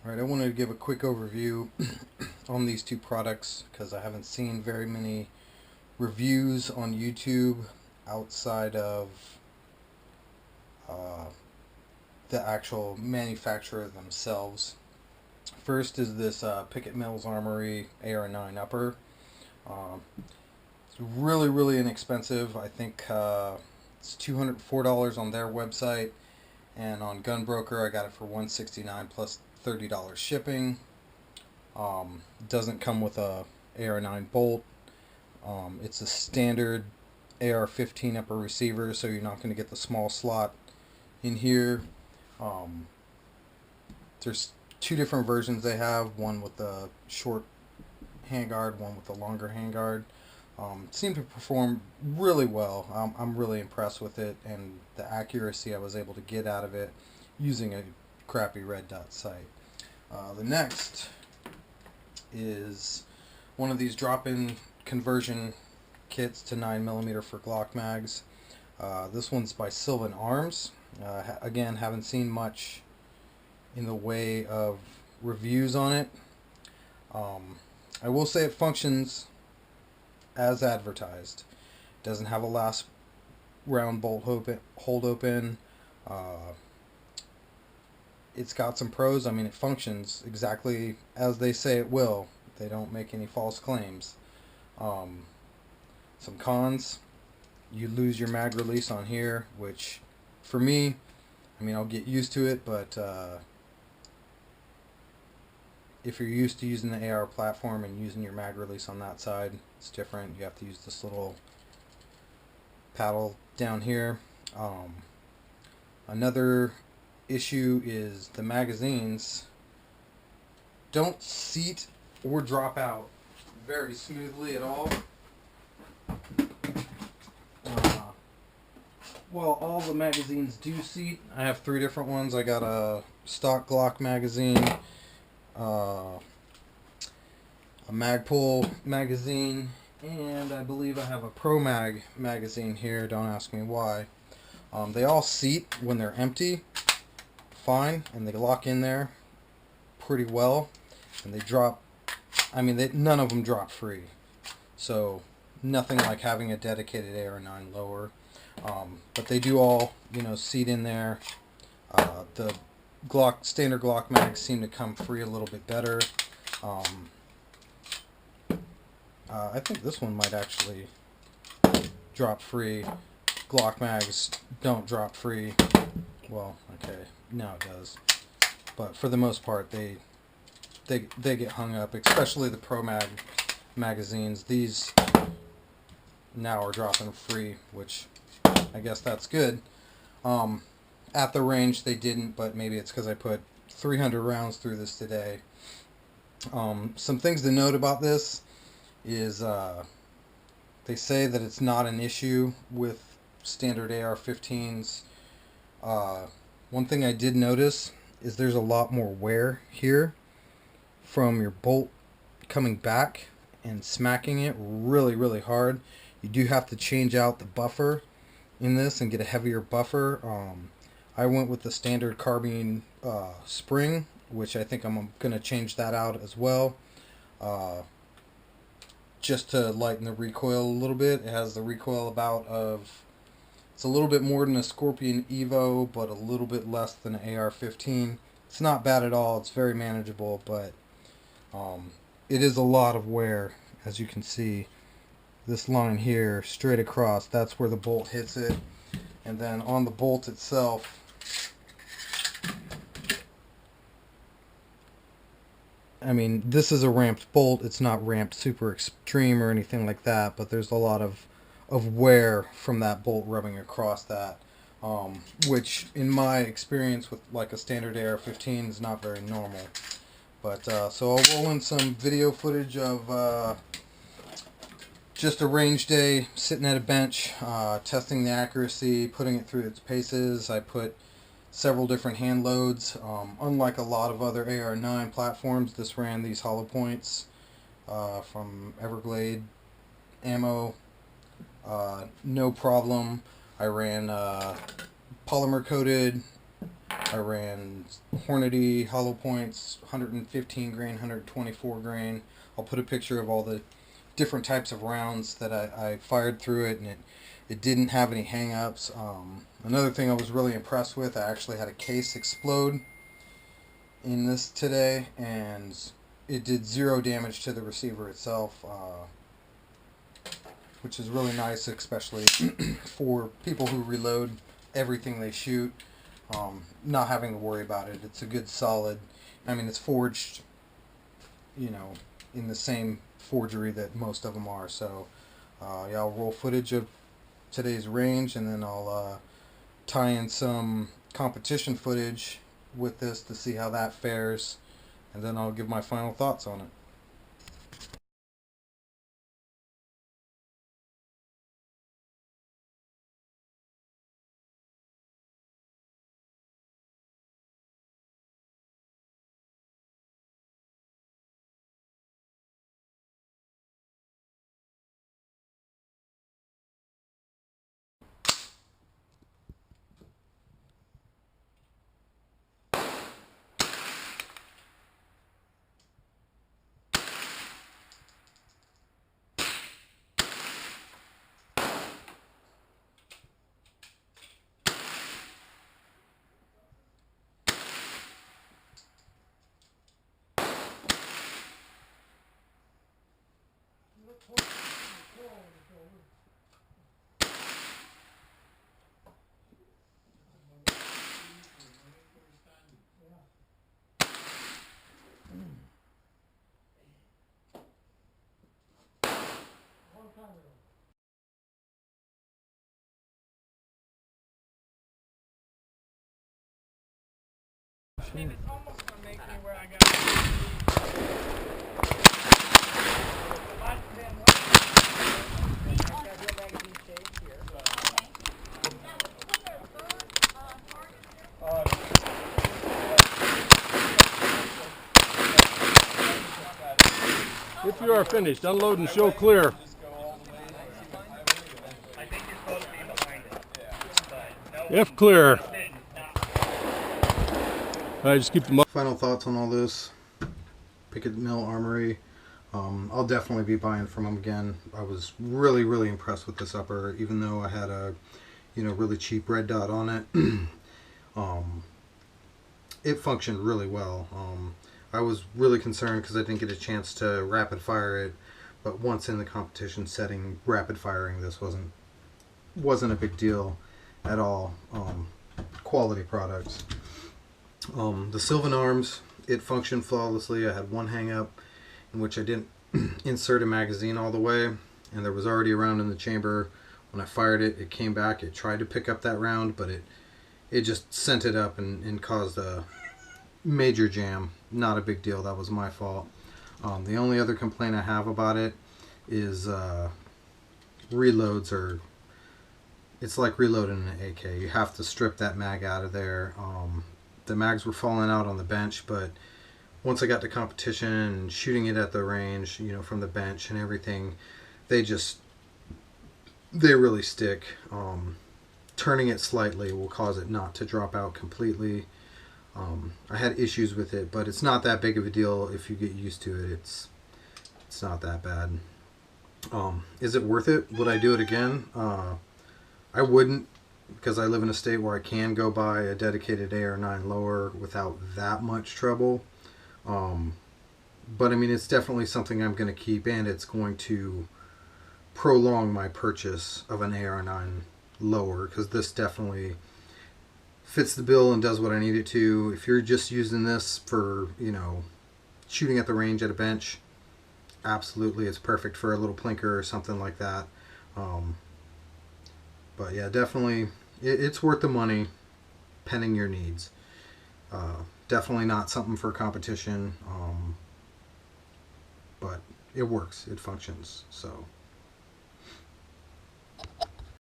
Alright, I wanted to give a quick overview on these two products because I haven't seen very many reviews on YouTube outside of uh, the actual manufacturer themselves. First is this Pickett Armory AR9 upper. It's really inexpensive. I think it's $204 on their website, and on Gunbroker I got it for $169 plus $30 shipping. Doesn't come with a AR9 bolt. It's a standard AR-15 upper receiver, so you're not going to get the small slot in here. There's two different versions they have, one with the short handguard, one with the longer handguard. Seemed to perform really well. I'm really impressed with it and the accuracy I was able to get out of it using a crappy red dot sight. The next is one of these drop-in conversion kits to 9mm for Glock mags. This one's by Sylvan Arms. Again, haven't seen much in the way of reviews on it. I will say it functions as advertised. Doesn't have a last round bolt hold open. It's got some pros. I mean, it functions exactly as they say it will. They don't make any false claims. Some cons: you lose your mag release on here, which for me, I mean, I'll get used to it, but if you're used to using the AR platform and using your mag release on that side, it's different. You have to use this little paddle down here. Another issue is the magazines don't seat or drop out very smoothly at all. Well, all the magazines do seat. I have three different ones. I got a stock Glock magazine, a Magpul magazine, and I believe I have a Pro Mag magazine here. Don't ask me why. They all seat when they're empty fine, and they lock in there pretty well, and they drop. I mean, none of them drop free, so nothing like having a dedicated AR9 lower. But they do all, seat in there. The standard Glock mags seem to come free a little bit better. I think this one might actually drop free. Glock mags don't drop free. Well, okay, now it does. But for the most part, they get hung up, especially the Pro Mag magazines. These now are dropping free, which I guess that's good. At the range they didn't, but maybe it's because I put 300 rounds through this today. Some things to note about this is they say that it's not an issue with standard AR-15s. One thing I did notice is there's a lot more wear here from your bolt coming back and smacking it really hard. You do have to change out the buffer in this and get a heavier buffer. I went with the standard carbine spring, which I think I'm going to change that out as well, just to lighten the recoil a little bit. It has the recoil it's a little bit more than a Scorpion Evo, but a little bit less than an AR-15. It's not bad at all. It's very manageable, but it is a lot of wear. As you can see, this line here, straight across, that's where the bolt hits it. And then on the bolt itself, I mean, this is a ramped bolt. It's not ramped super extreme or anything like that, but there's a lot of wear from that bolt rubbing across that, which in my experience with like a standard AR-15 is not very normal. But so I'll roll in some video footage of just a range day, sitting at a bench, testing the accuracy, putting it through its paces. I put several different hand loads. Unlike a lot of other AR-9 platforms, this ran these hollow points from Everglade ammo. No problem. I ran polymer coated I ran Hornady hollow points, 115 grain, 124 grain. I'll put a picture of all the different types of rounds that I fired through it, and it didn't have any hang-ups. Another thing I was really impressed with, I actually had a case explode in this today, and it did 0 damage to the receiver itself, which is really nice, especially for people who reload everything they shoot, not having to worry about it. It's a good solid, I mean, it's forged, you know, in the same forgery that most of them are. So yeah, I'll roll footage of today's range, and then I'll tie in some competition footage with this to see how that fares, and then I'll give my final thoughts on it. It's almost gonna make me where I got. If you are finished, unload and show clear. I think you're supposed to be behind it. If clear. Alright, just keep them up. Final thoughts on all this. Pickett Mill Armory. I'll definitely be buying from them again. I was really impressed with this upper, even though I had a, you know, really cheap red dot on it. It functioned really well. I was really concerned because I didn't get a chance to rapid fire it, but once in the competition setting, rapid firing this wasn't a big deal at all. Quality products. The Sylvan arms, it functioned flawlessly. I had one hang up in which I didn't insert a magazine all the way, and there was already a round in the chamber. When I fired it, it came back. It tried to pick up that round, but it just sent it up and caused a major jam. Not a big deal. That was my fault. The only other complaint I have about it is reloads are. It's like reloading an AK. You have to strip that mag out of there. The mags were falling out on the bench, but once I got to competition and shooting it at the range, you know, from the bench and everything, they really stick. Turning it slightly will cause it not to drop out completely. I had issues with it, but it's not that big of a deal if you get used to it. It's not that bad. Is it worth it? Would I do it again? I wouldn't, because I live in a state where I can go buy a dedicated AR-9 lower without that much trouble. But I mean, it's definitely something I'm going to keep, and it's going to prolong my purchase of an AR-9 lower, because this definitely fits the bill and does what I need it to. If you're just using this for, you know, shooting at the range at a bench, absolutely, it's perfect for a little plinker or something like that. But yeah, definitely, it's worth the money, pending your needs. Definitely not something for competition, but it works, it functions, so